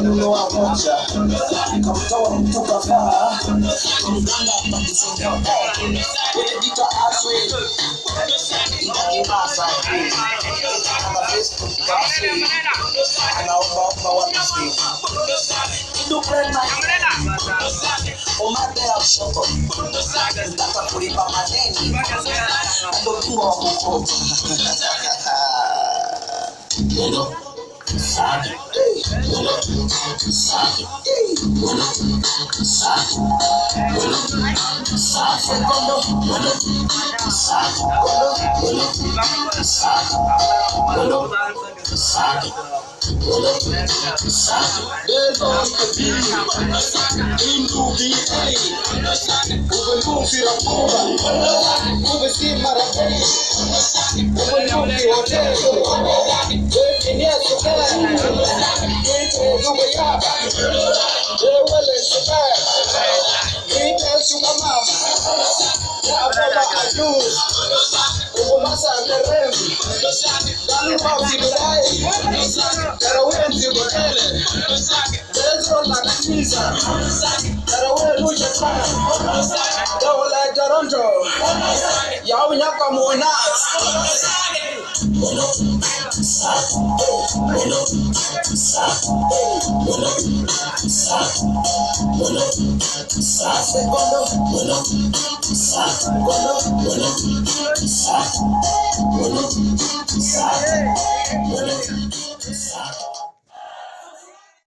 kununua moja nikamtoa mtu kadhaa mganga akisonga Benedicta Aswe Ingimasa kama Facebook kasi anaomba wanisikie Dukrena Omate ya shoko nataka kulipa madeni ndio kwa mkopo Sabe, Sabe